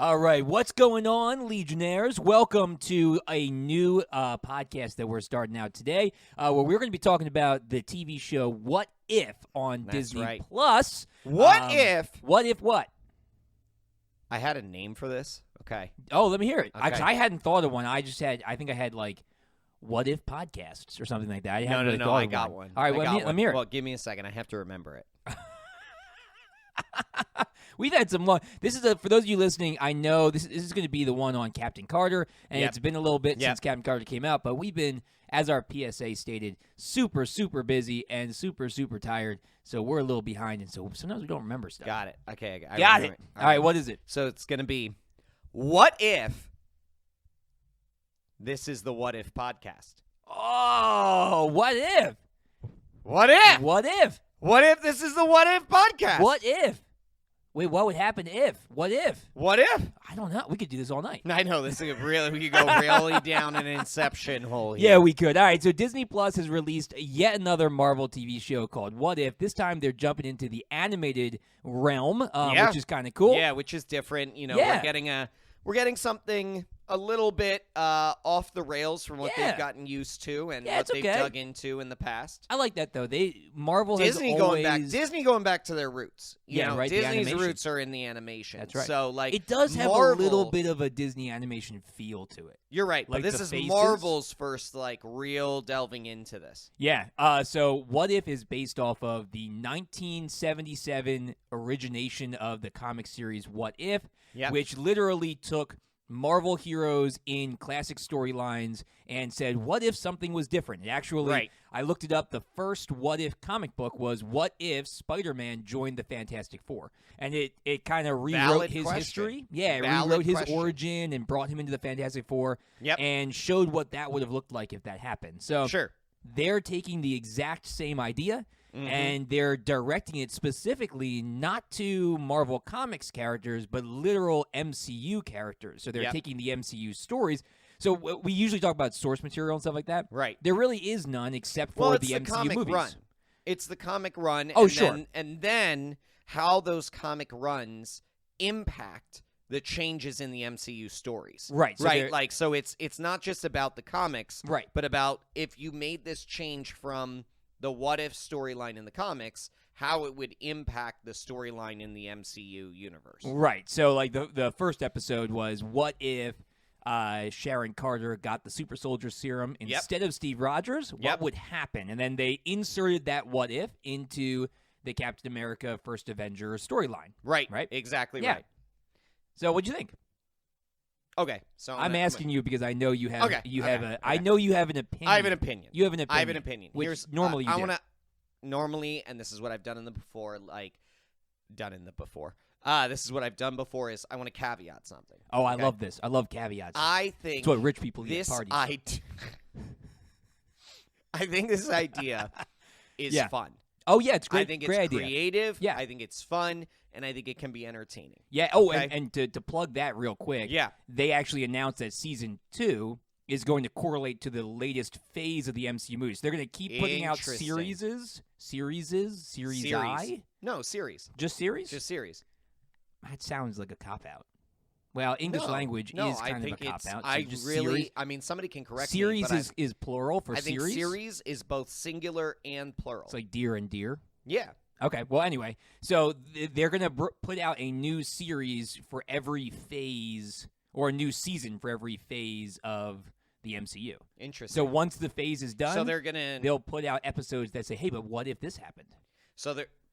All right, what's going on, Legionnaires? Welcome to a new podcast that we're starting out today, where we're going to be talking about the TV show What If on Disney Plus. What if? What if what? I had a name for this. Okay. Oh, let me hear it. Okay. I hadn't thought of one. I think I had like What If podcasts or something like that. I hadn't really No. thought I of got one. All right, let me hear it. Well, give me a second. I have to remember it. We've had some long. This is for those of you listening. I know this is going to be the one on Captain Carter, and it's been a little bit since Captain Carter came out. But we've been, as our PSA stated, super busy and super tired. So we're a little behind, and so sometimes we don't remember stuff. Got it. Okay. I got remember it. All right. What is it? So it's going to be, what if this is the What If podcast? Oh, what if? What if? What if? What if this is the What If podcast? What if? Wait, what would happen if? What if? What if? I don't know. We could do this all night. I know this is really. We could go really down an Inception hole here. Yeah, we could. All right, so Disney Plus has released yet another Marvel TV show called What If. This time they're jumping into the animated realm, which is kind of cool. Yeah, which is different. You know, Yeah. we're getting something a little bit off the rails from what they've gotten used to and what they've dug into in the past. I like that though. Marvel Disney has always... going back to their roots. You know, right. Disney's roots are in the animation. That's right. So like it does have Marvel, a little bit of a Disney animation feel to it. You're right, Like but this the is faces. Marvel's first like real delving into this. Yeah. So What If is based off of the 1977 origination of the comic series What If, which literally took Marvel heroes in classic storylines and said, what if something was different? It actually, I looked it up, the first What If comic book was What If Spider-Man joined the Fantastic Four? And it kind of rewrote his history. Yeah, it rewrote his origin and brought him into the Fantastic Four and showed what that would have looked like if that happened. So they're taking the exact same idea, and they're directing it specifically not to Marvel Comics characters, but literal MCU characters. So they're taking the MCU stories. So we usually talk about source material and stuff like that. Right. There really is none except for the MCU comic movies. Run. It's the comic run. Oh, and then how those comic runs impact the changes in the MCU stories. Right. So it's not just about the comics, but about if you made this change from the What If storyline in the comics, how it would impact the storyline in the MCU universe. Right. So like the first episode was what if Sharon Carter got the super soldier serum instead of Steve Rogers? What would happen? And then they inserted that what if into the Captain America First Avenger storyline. Right. Exactly right. So what'd you think? Okay, so I'm asking you because I know you have. I know you have an opinion. I have an opinion. You have an opinion. I have an opinion. Which normally you do. Normally, and this is what I've done in the before. This is what I've done before. Is I want to caveat something. Oh, okay? I love this. I love caveats. I think it's what rich people eat at parties. I think this idea is fun. Oh yeah, it's great. I think great it's idea. creative. Yeah, I think it's fun. And I think it can be entertaining. Yeah. Oh, and to plug that real quick, they actually announced that Season 2 is going to correlate to the latest phase of the MCU movies. They're going to keep putting out series I? No, series. Just series? Just series. That sounds like a cop-out. Well, English language is kind of a cop-out. I mean, somebody can correct me. Series is plural for series? I think series is both singular and plural. It's like deer and deer? Yeah. Okay, well, anyway, so they're going to put out a new series for every phase, or a new season for every phase of the MCU. Interesting. So once the phase is done, so they'll put out episodes that say, hey, but what if this happened?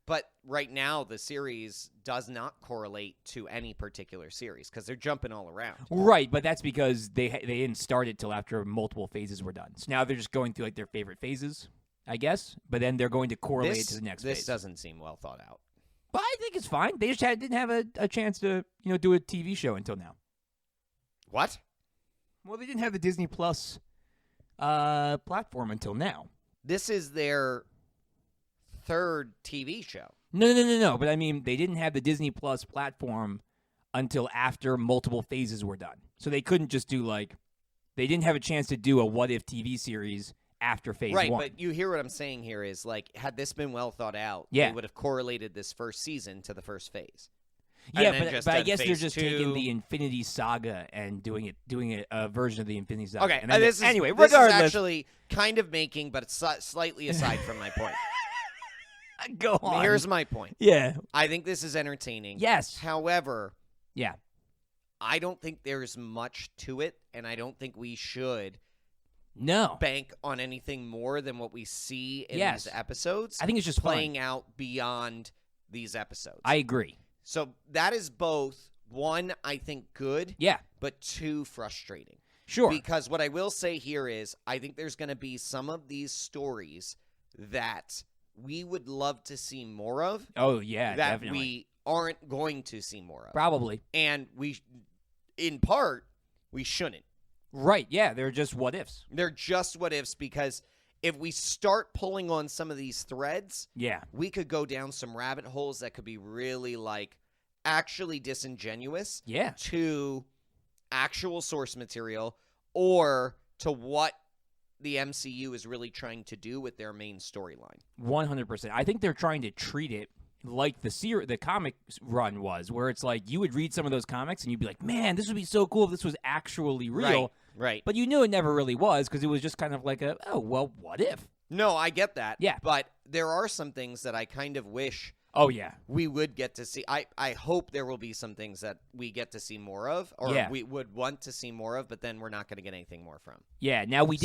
But right now, the series does not correlate to any particular series, because they're jumping all around. Right, but that's because they didn't start it till after multiple phases were done. So now they're just going through like their favorite phases, I guess, but then they're going to correlate it to the next phase. This doesn't seem well thought out. But I think it's fine. They just didn't have a chance to do a TV show until now. What? Well, they didn't have the Disney Plus platform until now. This is their third TV show. No. But I mean, they didn't have the Disney Plus platform until after multiple phases were done. So they couldn't just do they didn't have a chance to do a What If TV series after phase 1. Right, but you hear what I'm saying here is, had this been well thought out, they would have correlated this first season to the first phase. Yeah, but I guess they're just taking the Infinity Saga and doing a version of the Infinity Saga. Okay, and then anyway, this regardless, is actually kind of making, but it's slightly aside from my point. Go on. Here's my point. Yeah, I think this is entertaining. Yes. However, yeah, I don't think there's much to it, and I don't think we should bank on anything more than what we see in these episodes. I think it's just playing out beyond these episodes. I agree. So that is both, one, I think good, but two, frustrating. Sure. Because what I will say here is I think there's going to be some of these stories that we would love to see more of. Oh, yeah, that definitely. we aren't going to see more of. Probably. And in part, we shouldn't. Right, yeah, they're just what-ifs. They're just what-ifs because if we start pulling on some of these threads, we could go down some rabbit holes that could be really, actually disingenuous to actual source material or to what the MCU is really trying to do with their main storyline. 100%. I think they're trying to treat it like the comic run was, where it's like you would read some of those comics and you'd be like, man, this would be so cool if this was actually real. Right. But you knew it never really was because it was just kind of like what if? No, I get that. Yeah. But there are some things that I kind of wish we would get to see. I hope there will be some things that we get to see more of or we would want to see more of, but then we're not going to get anything more from. Yeah. Now, we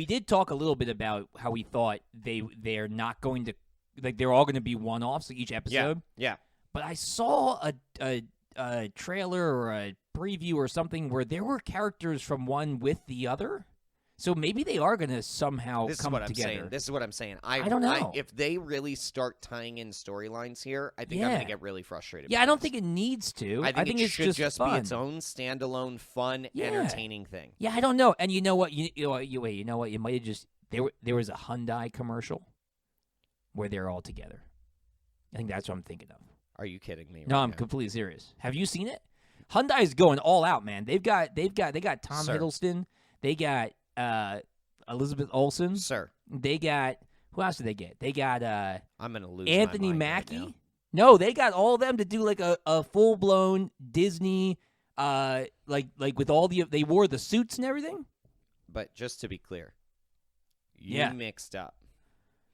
did talk a little bit about how we thought they're not going to, they're all going to be one-offs each episode. Yeah. But I saw a trailer or a preview or something where there were characters from one with the other. So maybe they are going to somehow come together. This is what I'm saying. I don't know. If they really start tying in storylines here, I think I'm going to get really frustrated. Yeah, I don't think it needs to. I think it should just fun. be its own standalone, fun, entertaining thing. Yeah, I don't know. And you know what? You know what? You might have just there was a Hyundai commercial where they're all together. I think that's what I'm thinking of. Are you kidding me? No, I'm completely serious. Have you seen it? Hyundai's going all out, man. They got Tom Hiddleston. They got Elizabeth Olsen. Sir. They got who else did they get? They got I'm gonna lose Anthony my mind Mackie. right now. No, they got all of them to do like a full blown Disney like with all they wore the suits and everything. But just to be clear, you mixed up.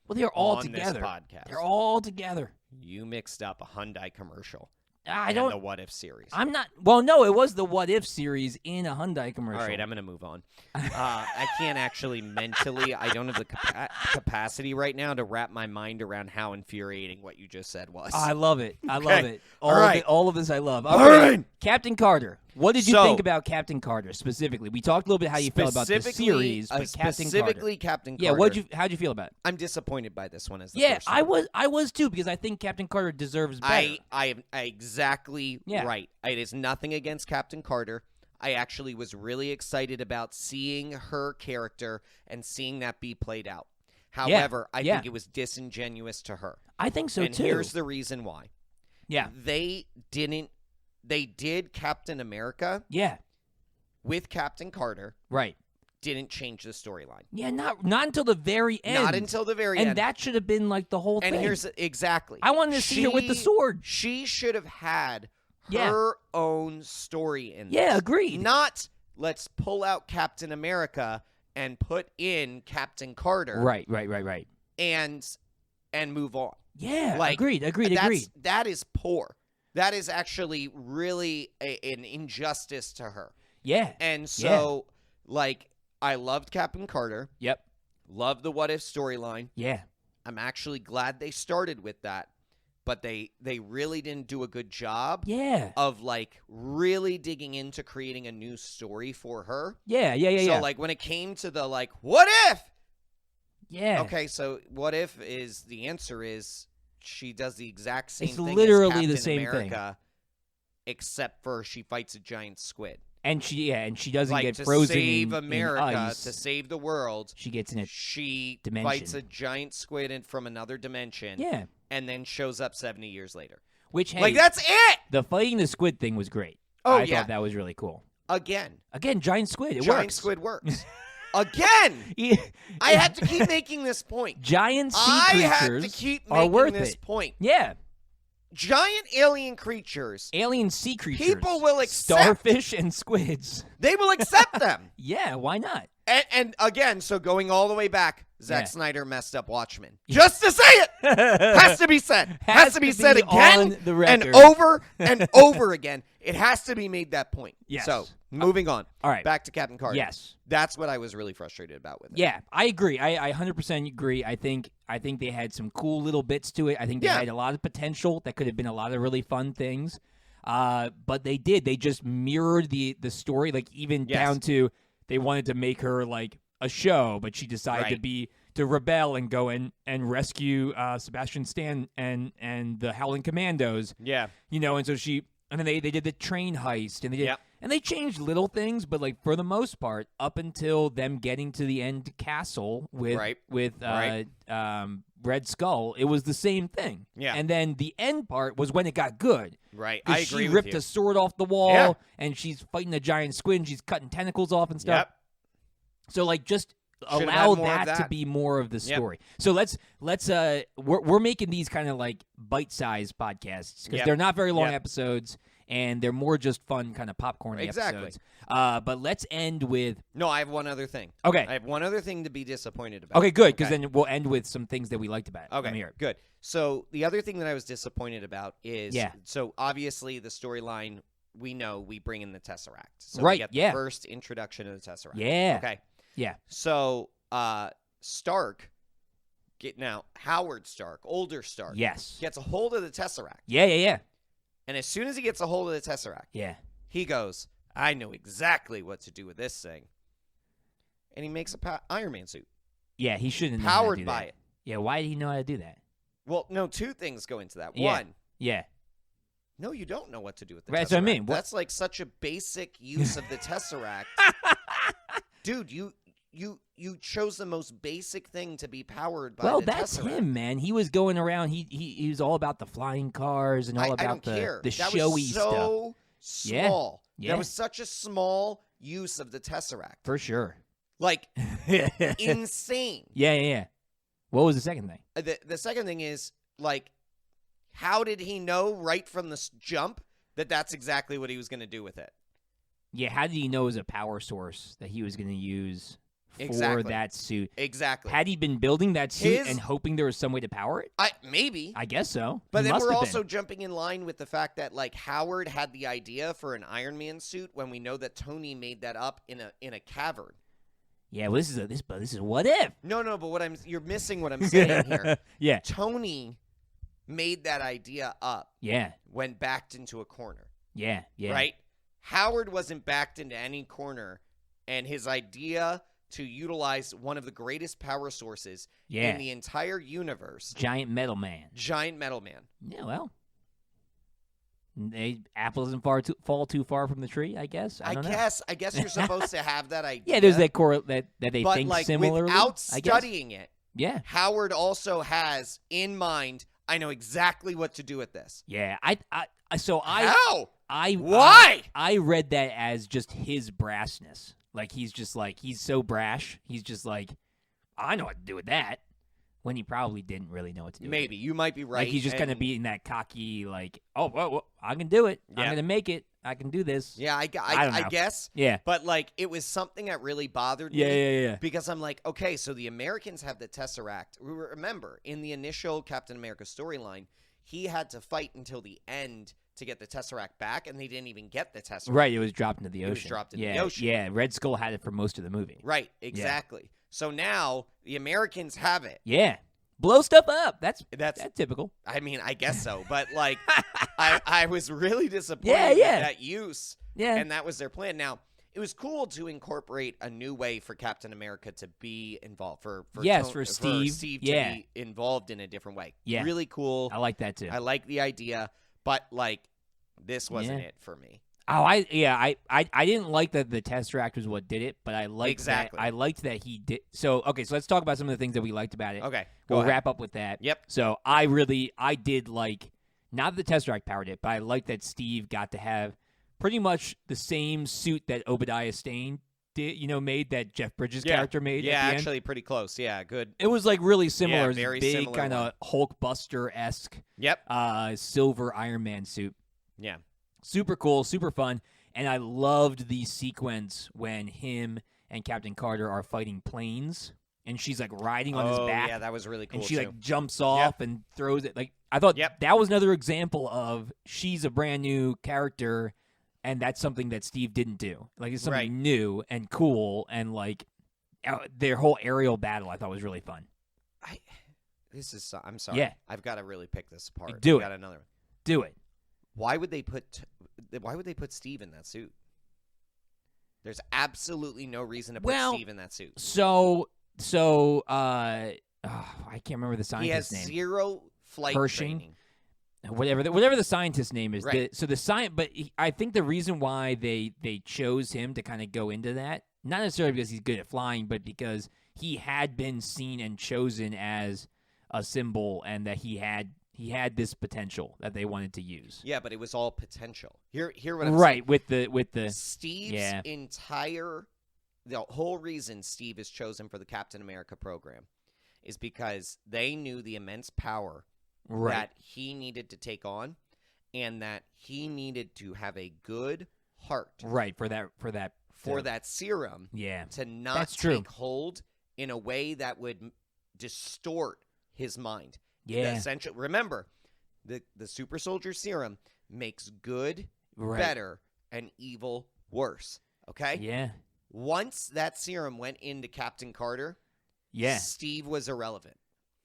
Well, they're all on together. This podcast. They're all together. You mixed up a Hyundai commercial. I don't. The What If series. I'm not. Well, no, it was the What If series in a Hyundai commercial. All right, I'm going to move on. I can't actually mentally. I don't have the capacity right now to wrap my mind around how infuriating what you just said was. I love it. I love it. All of this I love. All right. Captain Carter. What did you think about Captain Carter specifically? We talked a little bit how you felt about the series, but specifically Captain Carter. Yeah, how'd you feel about it? I'm disappointed by this one as the first one. I was too, because I think Captain Carter deserves better. I am exactly right. It is nothing against Captain Carter. I actually was really excited about seeing her character and seing that be played out. However, I think it was disingenuous to her. I think so, too. And here's the reason why. Yeah. They did Captain America. Yeah. With Captain Carter. Right. Didn't change the storyline. Yeah, not until the very end. Not until the very end. And that should have been like the whole thing. And here's exactly. I wanted to see her with the sword. She should have had her own story in this. Yeah, agreed. Not let's pull out Captain America and put in Captain Carter. Right. And move on. Yeah, like, agreed. That is poor. That is actually really an injustice to her. Yeah. And so, I loved Captain Carter. Yep. Loved the What If storyline. Yeah. I'm actually glad they started with that. But they really didn't do a good job of, really digging into creating a new story for her. Yeah. So, when it came to the, what if? Yeah. Okay, so what if the answer is she does the exact same thing literally as Captain the same America, except for she fights a giant squid. And she doesn't get frozen to save in America, ice. to save the world. She gets in a She dimension. fights a giant squid from another dimension. Yeah. And then shows up 70 years later. Which, hey, that's it! The fighting the squid thing was great. Oh, I thought that was really cool. Again, giant squid. It giant works. Squid works. Again! I had to keep making this point. Giant sea creatures I had to keep are making worth this it. point. Yeah. giant alien creatures. Alien sea creatures. People will accept. Starfish and squids. They will accept them. Yeah, why not? And again, so going all the way back, Zack Snyder messed up Watchmen. Just to say it! Has to be said. Has to be said again and over and over again. It has to be made that point. Yes. So, moving on. All right. Back to Captain Carter. Yes. That's what I was really frustrated about with it. Yeah, I agree. I 100% agree. I think they had some cool little bits to it. I think they had a lot of potential. That could have been a lot of really fun things. But they did. They just mirrored the story, like even down to they wanted to make her like a show, but she decided to rebel and go and rescue Sebastian Stan and the Howling Commandos. Yeah. And so then they did the train heist and they changed little things, but like for the most part, up until them getting to the end castle with Red Skull, it was the same thing. Yeah. And then the end part was when it got good. Right. I agree with you. She ripped a sword off the wall and she's fighting a giant squid and she's cutting tentacles off and stuff. Yep. So like just allow that to be more of the story. So we're making these kind of like bite-sized podcasts because they're not very long episodes and they're more just fun kind of popcorn episodes. But let's end with... No, I have one other thing. Okay. I have one other thing to be disappointed about. Okay, good, because then we'll end with some things that we liked about it. Okay, good. So the other thing that I was disappointed about is... So obviously the storyline, we know we bring in the Tesseract. So we get the first introduction of the Tesseract. Yeah. Okay. Yeah. So Stark, Howard Stark, older Stark, gets a hold of the Tesseract. Yeah. And as soon as he gets a hold of the Tesseract, he goes, I know exactly what to do with this thing. And he makes a Iron Man suit. Yeah, he shouldn't have powered by it. Yeah, why did he know how to do that? Well, no, two things go into that. Yeah. One. Yeah. No, you don't know what to do with the Tesseract. That's what I mean. That's like such a basic use of the Tesseract. Dude, you chose the most basic thing to be powered by the Tesseract. Well, that's him, man. He was going around. He was all about the flying cars and all about the showy stuff. That was so small. Yeah. That was such a small use of the Tesseract. For sure. Like, insane. Yeah. What was the second thing? The second thing is, like, how did he know right from the jump that that's exactly what he was going to do with it? Yeah, how did he know it was a power source that he was going to use for that suit? Exactly. Had he been building that suit and hoping there was some way to power it? Maybe. I guess so. But then we're also jumping in line with the fact that, like, Howard had the idea for an Iron Man suit when we know that Tony made that up in a cavern. Yeah, well, this is what if? No, but you're missing what I'm saying here. Yeah. Tony made that idea up. Yeah. When backed into a corner. Yeah. Right? Howard wasn't backed into any corner, and his idea to utilize one of the greatest power sources in the entire universe. Giant Metal Man. Yeah, well. Apple doesn't fall too far from the tree, I guess. I guess you're supposed to have that idea. Yeah, there's that core that they but think like, similarly. Without studying it, Howard also has in mind, I know exactly what to do with this. Yeah, How? Why? I read that as just his brassness. Like he's so brash. He's just like, I know what to do with that. When he probably didn't really know what to do. Maybe. You might be right. Like he's just going to be in that cocky, like, well, I can do it. I'm going to make it. I can do this. Yeah, I guess. Yeah. But, like, it was something that really bothered me. Yeah. Because I'm like, okay, so the Americans have the Tesseract. Remember, in the initial Captain America storyline, he had to fight until the end to get the Tesseract back, and they didn't even get the Tesseract. Right, it was dropped into the ocean. It was dropped into the ocean. Yeah, Red Skull had it for most of the movie. Right, exactly. Yeah. So now the Americans have it. Yeah. Blow stuff up. That's typical. I mean, I guess so. But, like, I was really disappointed with that use. Yeah. And that was their plan. Now, it was cool to incorporate a new way for Captain America to be involved. For Steve to be involved in a different way. Yeah. Really cool. I like that, too. I like the idea. But, like, this wasn't it for me. Oh, I didn't like that the Tesseract was what did it, but I liked that he did. So let's talk about some of the things that we liked about it. Okay, we'll wrap up with that. Yep. So I did like, not that the Tesseract powered it, but I liked that Steve got to have pretty much the same suit that Obadiah Stane made that Jeff Bridges character made. Yeah, at the actually end. pretty close. Yeah, good. It was like really similar. Yeah, very big similar kind of Hulkbuster-esque. Yep. Silver Iron Man suit. Yeah. Super cool, super fun, and I loved the sequence when him and Captain Carter are fighting planes, and she's like riding on his back. Yeah, that was really cool. And she too. like jumps off and throws it. Like I thought that was another example of she's a brand new character, and that's something that Steve didn't do. Like it's something new and cool, and like their whole aerial battle I thought was really fun. I'm sorry. Yeah. I've got to really pick this apart. Do it. Got another one. Do it. Why would they put Steve in that suit? There's absolutely no reason to put Steve in that suit. I can't remember the scientist's name. He has zero flight training. Whatever the scientist's name is. Right. I think the reason why they chose him to kind of go into that, not necessarily because he's good at flying, but because he had been seen and chosen as a symbol, and that he had this potential that they wanted to use. Yeah, but it was all potential. Hear what I'm saying. Right, with the Steve's the whole reason Steve is chosen for the Captain America program is because they knew the immense power that he needed to take on, and that he needed to have a good heart. Right, for that serum. Yeah. To not take hold in a way that would distort his mind. Yeah. Remember, the super soldier serum makes good better and evil worse. Okay? Yeah. Once that serum went into Captain Carter, Steve was irrelevant.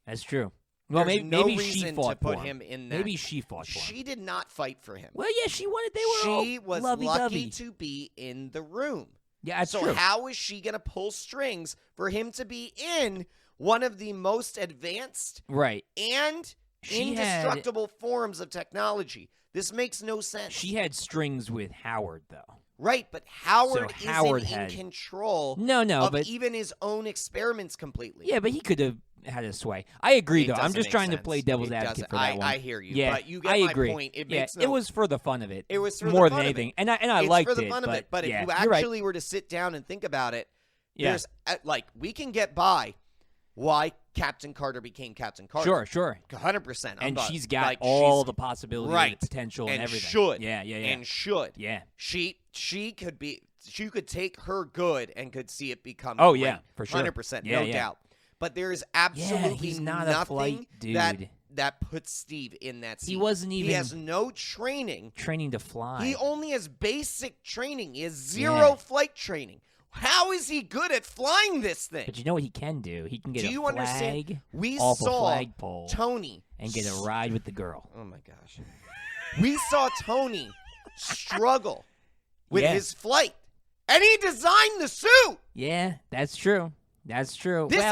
That's true. Well, There's maybe reason she fought to put for him in that. Maybe she fought for him. She did not fight for him. Well, yeah, she wanted. She was lucky to be in the room. Yeah, that's true. So how is she going to pull strings for him to be in one of the most advanced and indestructible forms of technology? This makes no sense. She had strings with Howard, though. Right, but Howard isn't in control of even his own experiments completely. Yeah, but he could have had a sway. I agree, though. I'm just trying to play devil's advocate for that one. I hear you. Yeah, but you get my point. It was for the fun of it. It was for more the fun than of anything, it. and I liked it. It's for the fun of it. But if you actually were to sit down and think about it, there's we can get by why Captain Carter became Captain Carter. Sure. 100%. And she's got all the possibilities, and the potential, and everything. And should. Yeah. She could take her good and could see it become great. Yeah, for sure. 100%, no doubt. But there is absolutely nothing that puts Steve in that seat. He wasn't even. He has no training to fly. He only has basic training. He has zero flight training. How is he good at flying this thing? But you know what he can do? He can get a flag understand? We off saw a flagpole Tony and get a ride with the girl. Oh my gosh. We saw Tony struggle with his flight, and he designed the suit. Yeah, that's true. This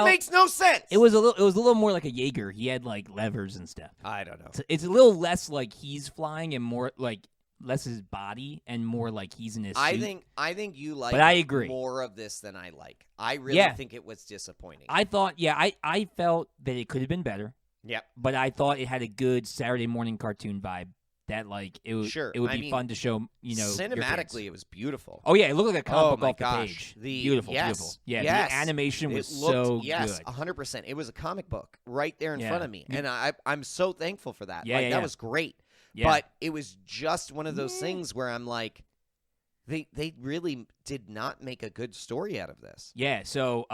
makes no sense. It was a little more like a Jaeger. He had like levers and stuff. I don't know. It's a little less like he's flying and more like less his body and more like he's in his suit. I think you like but I agree. more of this than I like. I really think it was disappointing. I thought I felt that it could have been better. Yep. But I thought it had a good Saturday morning cartoon vibe. That like it would be fun to show, cinematically it was beautiful. Oh yeah, it looked like a comic book off the page. Beautiful. Yeah, the animation was so good. 100%. It was a comic book right there in front of me, and I'm so thankful for that. That was great. Yeah. But it was just one of those things where I'm like, they really did not make a good story out of this. Yeah. So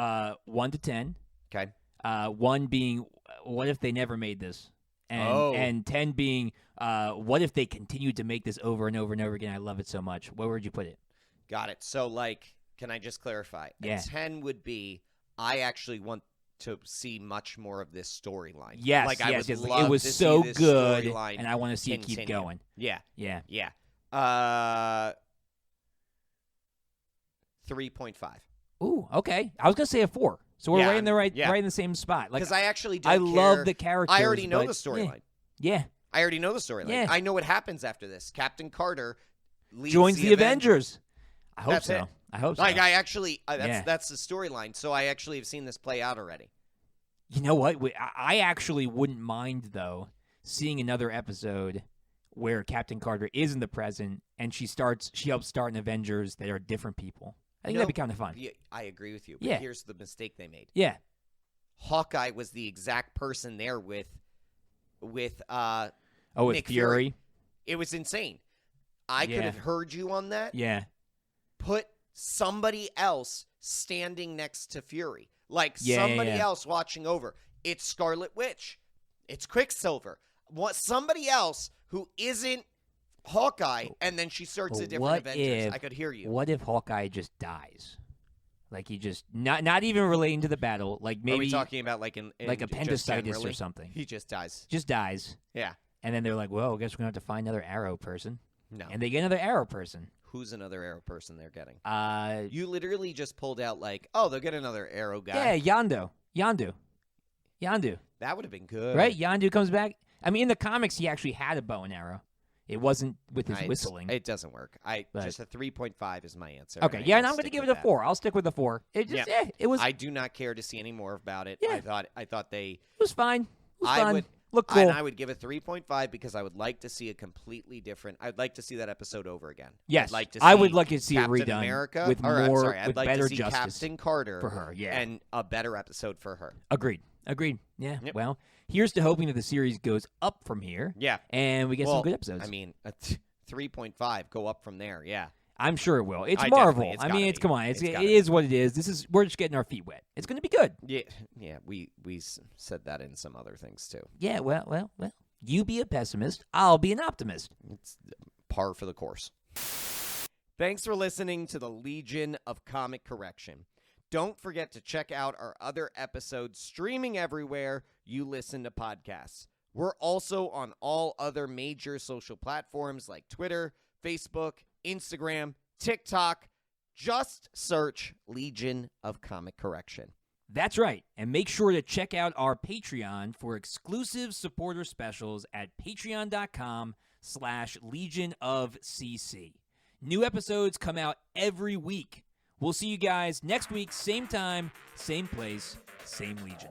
1 to 10. Okay. 1 being, what if they never made this? And 10 being, what if they continued to make this over and over and over again? I love it so much. Where would you put it? Got it. So, can I just clarify? Yeah. 10 would be, I actually want to see much more of this storyline. Yes, yes. It was so good, and I want to see it keep going. Yeah. 3.5. Ooh, okay. I was gonna say a 4. So we're right in the right in the same spot. Because I actually don't love the characters. I already know the storyline. Yeah. I already know the storyline. Yeah. I know what happens after this. Captain Carter joins the Avengers. I hope so. It. I hope so. I actually that's the storyline. So I actually have seen this play out already. You know what? I actually wouldn't mind though seeing another episode where Captain Carter is in the present and she helps start an Avengers that are different people. I think that'd be kind of fun. Yeah, I agree with you. But here's the mistake they made. Yeah. Hawkeye was the exact person there with Nick Fury. It was insane. I could have heard you on that. Yeah. Put somebody else standing next to Fury. Like somebody else watching over. It's Scarlet Witch. It's Quicksilver. Somebody else who isn't Hawkeye, and then she starts a different Avengers. I could hear you. What if Hawkeye just dies? Like he just not even relating to the battle. Like maybe are we talking about like like appendicitis or something? He just dies. Just dies. Yeah. And then they're like, well, I guess we're gonna have to find another Arrow person. No. And they get another Arrow person. Who's another Arrow person they're getting? You literally just pulled out like, oh, they'll get another Arrow guy. Yeah, Yondu. That would have been good. Right? Yondu comes back. I mean, in the comics, he actually had a bow and arrow. It wasn't with his whistling. It doesn't work. Just a 3.5 is my answer. Okay, and I'm going to give it a 4. I'll stick with the 4. It was. I do not care to see any more about it. Yeah. I thought they. It was fine. It was fun. Look cool. And I would give it 3.5 because I would like to see a completely different. I'd like to see that episode over again. Yes, I would like to see Captain it redone America, with I'd like better to see justice Captain Carter for her. Yeah, and a better episode for her. Agreed. Yeah. Yep. Well, here's to hoping that the series goes up from here. Yeah, and we get some good episodes. I mean, 3.5 go up from there. Yeah. I'm sure it will. It's Marvel. I mean, come on. It is what it is. We're just getting our feet wet. It's going to be good. Yeah. We said that in some other things too. Yeah. Well. You be a pessimist. I'll be an optimist. It's par for the course. Thanks for listening to the Legion of Comic Correction. Don't forget to check out our other episodes streaming everywhere you listen to podcasts. We're also on all other major social platforms like Twitter, Facebook, Instagram, TikTok. Just search Legion of Comic Correction. That's right. And make sure to check out our Patreon for exclusive supporter specials at patreon.com/Legion of CC. New episodes come out every week. We'll see you guys next week, same time, same place, same Legion.